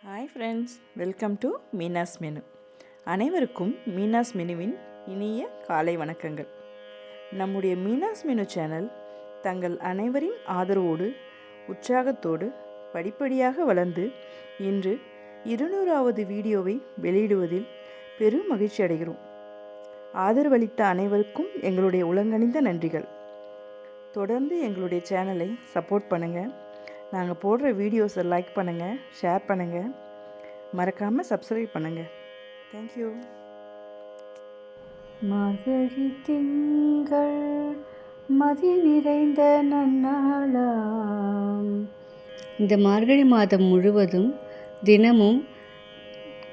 Hi friends, welcome to Meena's menu. அனைவருக்கும் மீனாஸ் மெனுவின் இனிய காலை வணக்கங்கள். நம்முடைய மீனாஸ் மெனு சேனல் தங்கள் அனைவரின் ஆதரவோடு உற்சாகத்தோடு படிப்படியாக வளர்ந்து இன்று 200வது வீடியோவை வெளியிடுவதில் பெரும் மகிழ்ச்சி அடைகிறோம். ஆதரவளித்த அனைவருக்கும் எங்களுடைய உலங்கணிந்த நன்றிகள். தொடர்ந்து எங்களுடைய சேனலை சப்போர்ட் பண்ணுங்கள். நாங்கள் போடுற வீடியோஸை லைக் பண்ணுங்கள், ஷேர் பண்ணுங்கள், மறக்காமல் சப்ஸ்கிரைப் பண்ணுங்கள். தேங்க்யூ. மார்கழி திங்கள் மதி நிறைந்த நன்னாளாம். இந்த மார்கழி மாதம் முழுவதும் தினமும்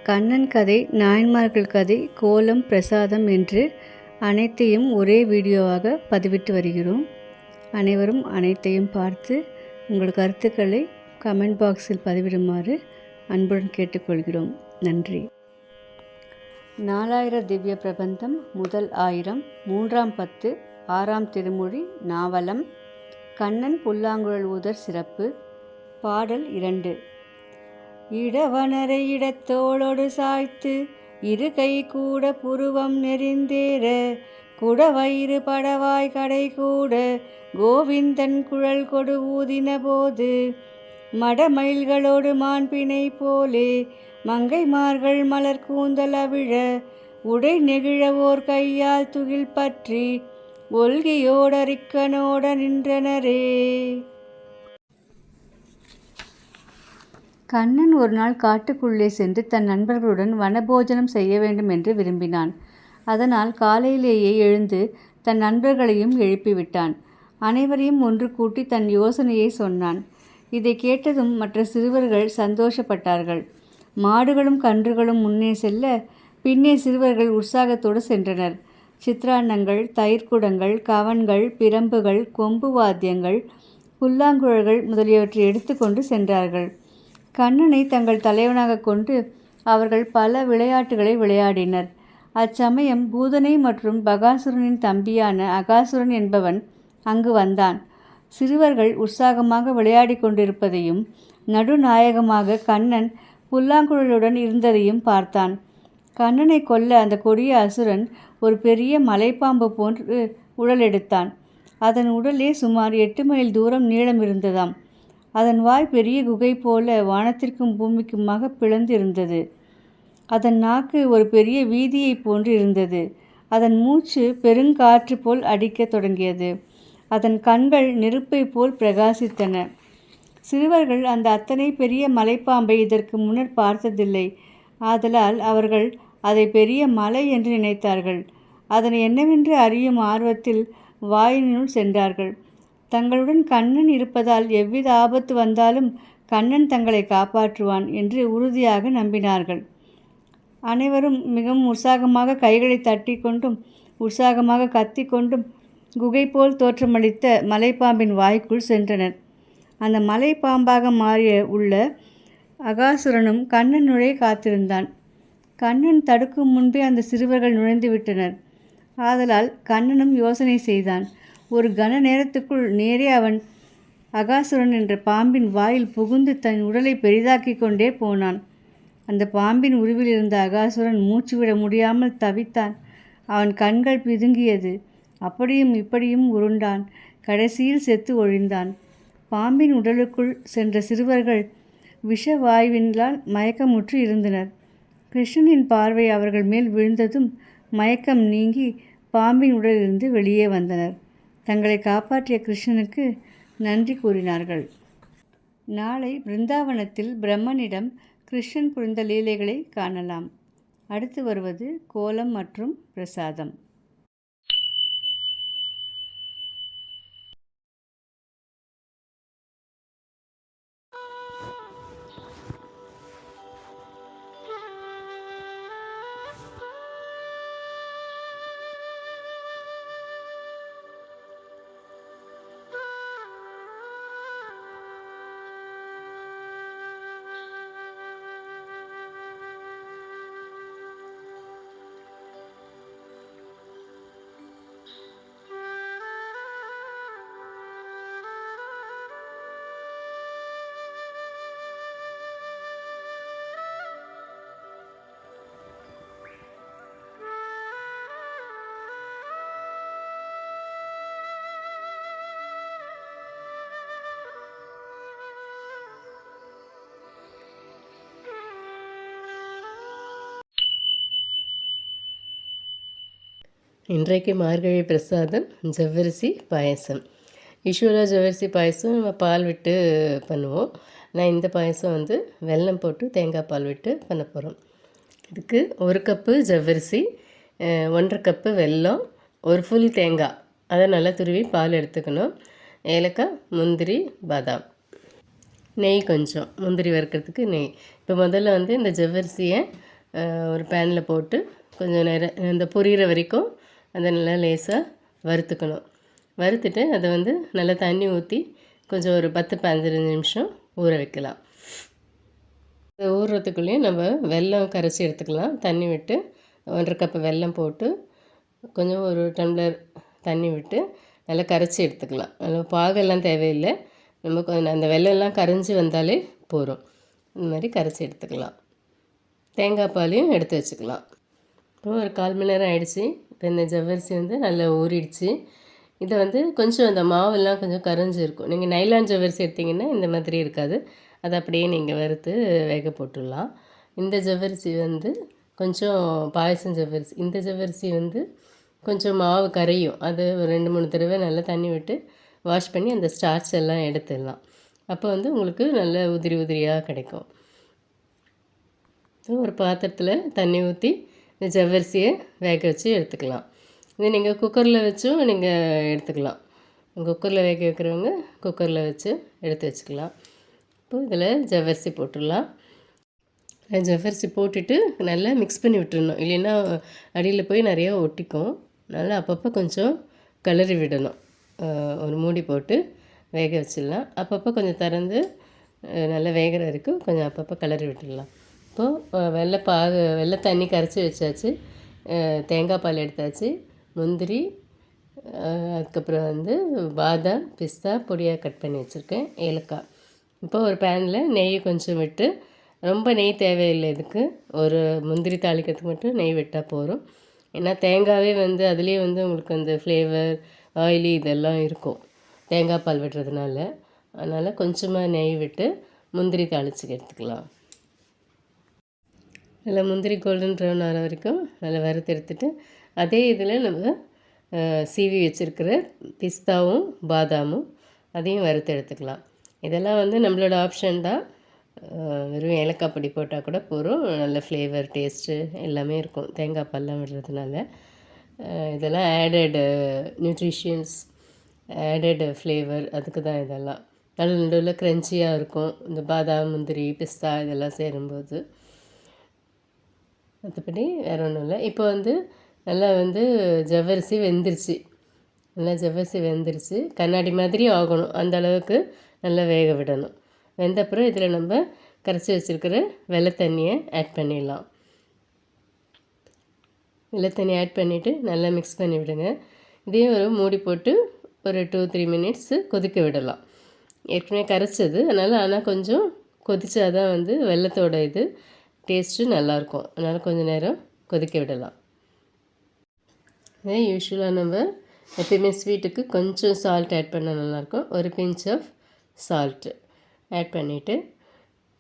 கண்ணன் கதை, நாயன்மார்கள் கதை, கோலம், பிரசாதம் என்று அனைத்தையும் ஒரே வீடியோவாக பதிவிட்டு வருகிறோம். அனைவரும் அனைத்தையும் பார்த்து உங்கள் கருத்துக்களை கமெண்ட் பாக்ஸில் பதிவிடுமாறு அன்புடன் கேட்டுக்கொள்கிறோம். நன்றி. 4000 திவ்ய பிரபந்தம் முதல் 1000 மூன்றாம் பத்து 6ஆம் திருமொழி நாவலம் கண்ணன் புல்லாங்குழல் ஊதர் சிறப்பு. பாடல் 2. இடவனரை இடத்தோளோடு சாய்த்து இரு கை கூட புருவம் நெறிந்தேற குடவயிறு படவாய் கடை கூட கோவிந்தன் குழல் கொடு ஊதின போது மடமயில்களோடு மாண்பினை போலே மங்கைமார்கள் மலர் கூந்தல் அவிழ உடை நெகிழவோர் கையால் துகில் பற்றி ஒல்கியோடரிக்கனோட நின்றனரே. கண்ணன் ஒரு நாள் காட்டுக்குள்ளே சென்று தன் நண்பர்களுடன் வனபோஜனம் செய்ய வேண்டும் என்று விரும்பினான். அதனால் காலையிலேயே எழுந்து தன் நண்பர்களையும் எழுப்பிவிட்டான். அனைவரையும் ஒன்று கூட்டி தன் யோசனையை சொன்னான். இதை கேட்டதும் மற்ற சிறுவர்கள் சந்தோஷப்பட்டார்கள். மாடுகளும் கன்றுகளும் முன்னே செல்ல பின்னே சிறுவர்கள் உற்சாகத்தோடு சென்றனர். சித்திரான்னங்கள், தயிர்க்குடங்கள், கவன்கள், பிரம்புகள், கொம்பு வாத்தியங்கள், புல்லாங்குழல்கள் முதலியவற்றை எடுத்துக்கொண்டு சென்றார்கள். கண்ணனை தங்கள் தலைவனாக கொண்டு அவர்கள் பல விளையாட்டுகளை விளையாடினர். அச்சமயம் பூதனை மற்றும் பகாசுரனின் தம்பியான அகாசுரன் என்பவன் அங்கு வந்தான். சிறுவர்கள் உற்சாகமாக விளையாடி கொண்டிருப்பதையும் நடுநாயகமாக கண்ணன் புல்லாங்குழலுடன் இருந்ததையும் பார்த்தான். கண்ணனை கொல்ல அந்த கொடிய அசுரன் ஒரு பெரிய மலைப்பாம்பு போன்று உடல் எடுத்தான். அதன் உடலே சுமார் 8 மைல் தூரம் நீளம் இருந்ததாம். அதன் வாய் பெரிய குகை போல வானத்திற்கும் பூமிக்குமாக பிளந்து இருந்தது. அதன் நாக்கு ஒரு பெரிய வீதியை போன்று இருந்தது. அதன் மூச்சு பெருங்காற்று போல் அடிக்கத் தொடங்கியது. அதன் கண்கள் நெருப்பை போல் பிரகாசித்தன. சிறுவர்கள் அந்த அத்தனை பெரிய மலைப்பாம்பை இதற்கு முன்னர் பார்த்ததில்லை. ஆதலால் அவர்கள் அதை பெரிய மலை என்று நினைத்தார்கள். அதனை என்னவென்று அறியும் ஆர்வத்தில் வாயினுள் சென்றார்கள். தங்களுடன் கண்ணன் இருப்பதால் எவ்வித ஆபத்து வந்தாலும் கண்ணன் தங்களை காப்பாற்றுவான் என்று உறுதியாக நம்பினார்கள். அனைவரும் மிகவும் உற்சாகமாக கைகளை தட்டி கொண்டும் உற்சாகமாக கத்தி கொண்டும் குகை போல் தோற்றமளித்த மலைப்பாம்பின் வாய்க்குள் சென்றனர். அந்த மலைப்பாம்பாக மாறிய உள்ள அகாசுரனும் கண்ணன் நுழைய காத்திருந்தான். கண்ணன் தடுக்கும் முன்பே அந்த சிறுவர்கள் நுழைந்து விட்டனர். ஆதலால் கண்ணனும் யோசனை செய்தான். ஒரு கன நேரத்துக்குள் நேரே அவன் அகாசுரன் என்ற பாம்பின் வாயில் புகுந்து தன் உடலை பெரிதாக்கி கொண்டே போனான். அந்த பாம்பின் உருவில் இருந்த அகாசுரன் மூச்சு விட முடியாமல் தவித்தான். அவன் கண்கள் பிதுங்கியது. அப்படியும் இப்படியும் உருண்டான். கடைசியில் செத்து ஒழிந்தான். பாம்பின் உடலுக்குள் சென்ற சிறுவர்கள் விஷவாயுவினால் மயக்கமுற்று இருந்தனர். கிருஷ்ணனின் பார்வை அவர்கள் மேல் விழுந்ததும் மயக்கம் நீங்கி பாம்பின் உடலிலிருந்து வெளியே வந்தனர். தங்களை காப்பாற்றிய கிருஷ்ணனுக்கு நன்றி கூறினார்கள். நாளை பிருந்தாவனத்தில் பிரம்மனிடம் கிருஷ்ணன் புரிந்த லீலைகளை காணலாம். அடுத்து வருவது கோலம் மற்றும் பிரசாதம். இன்றைக்கு மார்கழி பிரசாதம் ஜவ்வரிசி பாயசம். யூஸ்வலாக ஜவ்வரிசி பாயசம் நம்ம பால் விட்டு பண்ணுவோம். நான் இந்த பாயசம் வந்து வெல்லம் போட்டு தேங்காய் பால் விட்டு பண்ண போகிறோம். இதுக்கு 1 கப்பு ஜவ்வரிசி, 1½ கப்பு வெல்லம், ஒரு ஃபுல் தேங்காய், அதை நல்லா துருவி பால் எடுத்துக்கணும். ஏலக்காய், முந்திரி, பாதாம், நெய் கொஞ்சம், முந்திரி வறுக்கிறதுக்கு நெய். இப்போ முதல்ல வந்து இந்த ஜவ்வரிசியை ஒரு பேனில் போட்டு கொஞ்சம் நேரம் இந்த பொரியிற வரைக்கும் அதை நல்லா லேசாக வறுத்துக்கணும். வறுத்துட்டு அதை வந்து நல்லா தண்ணி ஊற்றி கொஞ்சம் ஒரு 10-15 நிமிஷம் ஊற வைக்கலாம். ஊறுறதுக்குள்ளேயும் நம்ம வெல்லம் கரைச்சி எடுத்துக்கலாம். தண்ணி விட்டு 1½ கப்பு வெல்லம் போட்டு கொஞ்சம் ஒரு டம்ளர் தண்ணி விட்டு நல்லா கரைச்சி எடுத்துக்கலாம். நல்லா பாகெல்லாம் தேவையில்லை, நம்ம அந்த வெல்லம்லாம் கரைஞ்சி வந்தாலே போதும். இந்த மாதிரி கரைச்சி எடுத்துக்கலாம். தேங்காய் பாலையும் எடுத்து வச்சுக்கலாம். இப்போ ஒரு 1/4 மணி நேரம் ஆகிடுச்சி. இப்போ இந்த ஜவ்வரிசி வந்து நல்லா ஊறிடுச்சு. இதை வந்து கொஞ்சம் அந்த மாவெல்லாம் கொஞ்சம் கரைஞ்சி இருக்கும். நீங்கள் நைலான் ஜவ்வரிசி எடுத்திங்கன்னா இந்த மாதிரி இருக்காது. அதை அப்படியே நீங்கள் வறுத்து வேக போட்டுடலாம். இந்த ஜவ்வரிசி வந்து கொஞ்சம் பாயசம் ஜவ்வரிசி. இந்த ஜவ்வரிசி வந்து கொஞ்சம் மாவு கரையும். அது ஒரு 2-3 தடவை நல்லா தண்ணி விட்டு வாஷ் பண்ணி அந்த ஸ்டார்ச் எல்லாம் எடுத்துடலாம். அப்போ வந்து உங்களுக்கு நல்ல உதிரி உதிரியாக கிடைக்கும். ஒரு பாத்திரத்தில் தண்ணி ஊற்றி இந்த ஜவ்வரிசியை வேக வச்சு எடுத்துக்கலாம். இது நீங்கள் குக்கரில் வச்சும் நீங்கள் எடுத்துக்கலாம். குக்கரில் வேக வைக்கிறவங்க குக்கரில் வச்சு எடுத்து வச்சுக்கலாம். இப்போ இதில் ஜவ்வரிசி போட்டுடலாம். ஜவ்வரிசி போட்டுட்டு நல்லா மிக்ஸ் பண்ணி விட்டுடணும், இல்லைன்னா அடியில் போய் நிறையா ஒட்டிக்கும். நல்லா அப்பப்போ கொஞ்சம் கிளறி விடணும். ஒரு மூடி போட்டு வேக வச்சிடலாம். அப்பப்போ கொஞ்சம் திறந்து நல்லா வேகிற வரைக்கும் கொஞ்சம் அப்பப்போ கிளறி விட்டுடலாம். இப்போது வெள்ளை தண்ணி கரைச்சி வச்சாச்சு, தேங்காய் பால் எடுத்தாச்சு, முந்திரி, அதுக்கப்புறம் வந்து பாதாம், பிஸ்தா பொடியாக கட் பண்ணி வச்சுருக்கேன், ஏலக்காய். இப்போ ஒரு பேனில் நெய் கொஞ்சம் விட்டு, ரொம்ப நெய் தேவையில்லை இதுக்கு, ஒரு முந்திரி தாளிக்கிறதுக்கு மட்டும் நெய் விட்டால் போதும். ஏன்னா தேங்காவே வந்து அதுலேயே வந்து உங்களுக்கு அந்த ஃப்ளேவர், ஆயிலி இதெல்லாம் இருக்கும் தேங்காய் பால் விடுறதுனால. அதனால் கொஞ்சமாக நெய் விட்டு முந்திரி தாளித்து எடுத்துக்கலாம். நல்லா முந்திரி கோல்டன் ப்ரௌன் ஆகிற வரைக்கும் நல்லா வறுத்து எடுத்துட்டு, அதே இதில் நம்ம சீவி வச்சுருக்கிற பிஸ்தாவும் பாதாமும் அதையும் வறுத்து எடுத்துக்கலாம். இதெல்லாம் வந்து நம்மளோட ஆப்ஷன் தான். வெறும் ஏலக்காய் பொடி போட்டால் கூட போதும். நல்ல ஃப்ளேவர், டேஸ்ட்டு எல்லாமே இருக்கும் தேங்காய் பால்லாம் விடுறதுனால. இதெல்லாம் ஆடட் நியூட்ரிஷியன்ஸ், ஆடட் ஃப்ளேவர், அதுக்கு தான் இதெல்லாம். நடுவில் க்ரன்ச்சியாக இருக்கும் இந்த பாதாம், முந்திரி, பிஸ்தா இதெல்லாம் சேரும்போது. மற்றபடி வேறு ஒன்றும் இல்லை. இப்போ வந்து நல்லா வந்து ஜவ்வரிசி வெந்துருச்சு. நல்லா ஜவ்வரிசி வெந்துருச்சு, கண்ணாடி மாதிரி ஆகணும். அந்த அளவுக்கு நல்லா வேக விடணும். வெந்தப்புறம் இதில் நம்ம கரைச்சி வச்சுருக்கிற வெள்ளை தண்ணியை ஆட் பண்ணிடலாம். வெள்ளை தண்ணி ஆட் பண்ணிவிட்டு நல்லா மிக்ஸ் பண்ணி விடுங்க. இதையும் ஒரு மூடி போட்டு ஒரு 2-3 மினிட்ஸு கொதிக்க விடலாம். ஏற்கனவே கரைச்சது ஆனால் கொஞ்சம் கொதிச்சா தான் வந்து வெள்ளத்தோட இது டேஸ்ட்டு நல்லாயிருக்கும். அதனால் கொஞ்சம் நேரம் கொதிக்க விடலாம். இதே யூஸ்வலாக நம்ம எப்பயுமே ஸ்வீட்டுக்கு கொஞ்சம் சால்ட் ஆட் பண்ணால் நல்லாயிருக்கும். ஒரு பிஞ்ச் ஆஃப் சால்ட்டு ஆட் பண்ணிவிட்டு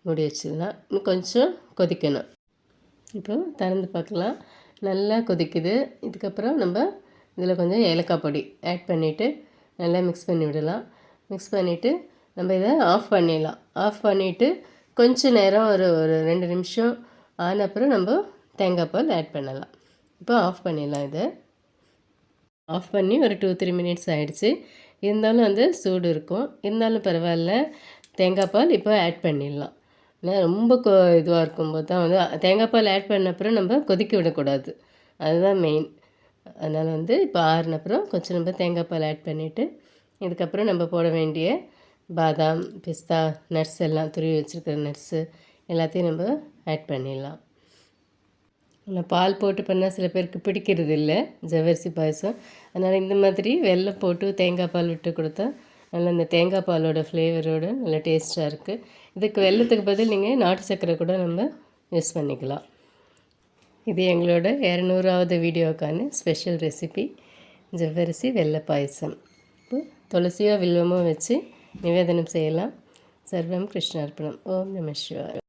மூடி வச்சிடலாம். இன்னும் கொஞ்சம் கொதிக்கணும். இப்போது திறந்து பார்க்கலாம், நல்லா கொதிக்குது. இதுக்கப்புறம் நம்ம இதில் கொஞ்சம் ஏலக்காய் பொடி ஆட் பண்ணிவிட்டு நல்லா மிக்ஸ் பண்ணி விடலாம். மிக்ஸ் பண்ணிவிட்டு நம்ம இதை ஆஃப் பண்ணிடலாம். ஆஃப் பண்ணிவிட்டு கொஞ்சம் நேரம் ஒரு 2 நிமிஷம் ஆன அப்புறம் நம்ம தேங்காய் பால் ஆட் பண்ணலாம். இப்போ ஆஃப் பண்ணிடலாம். இதை ஆஃப் பண்ணி ஒரு 2-3 மினிட்ஸ் ஆகிடுச்சு. இருந்தாலும் வந்து சூடு இருக்கும். இருந்தாலும் பரவாயில்ல, தேங்காய் பால் இப்போ ஆட் பண்ணிடலாம். ஆனால் ரொம்ப இதுவாக இருக்கும்போது தான் வந்து தேங்காய் பால் ஆட் பண்ண அப்புறம் நம்ம கொதிக்க விடக்கூடாது, அதுதான் மெயின். அதனால் வந்து இப்போ ஆறுனப்புறம் கொஞ்சம் நம்ம தேங்காய் பால் ஆட் பண்ணிவிட்டு இதுக்கப்புறம் நம்ம போட வேண்டிய பாதாம், பிஸ்தா, நட்ஸ் எல்லாம் துருவி வச்சுருக்கிற நட்ஸு எல்லாத்தையும் நம்ம ஆட் பண்ணிடலாம். இல்லை பால் போட்டு பண்ணால் சில பேருக்கு பிடிக்கிறது இல்லை ஜவ்வரிசி பாயசம். அதனால் இந்த மாதிரி வெல்லம் போட்டு தேங்காய் பால் விட்டு கொடுத்தா நல்லா இந்த தேங்காய் பாலோட ஃப்ளேவரோடு நல்லா டேஸ்ட்டாக இருக்குது. இதுக்கு வெல்லத்துக்கு பதில் நீங்கள் நாட்டு சர்க்கரை கூட நம்ம யூஸ் பண்ணிக்கலாம். இது எங்களோட 200வது வீடியோக்கான ஸ்பெஷல் ரெசிபி ஜவ்வரிசி வெள்ளை பாயசம். இப்போ துளசியோ வில்வமோ வச்சு நிவேதனம் செய்யலாம். சர்வம் கிருஷ்ணார்ப்பணம். ஓம் நம சிவாய.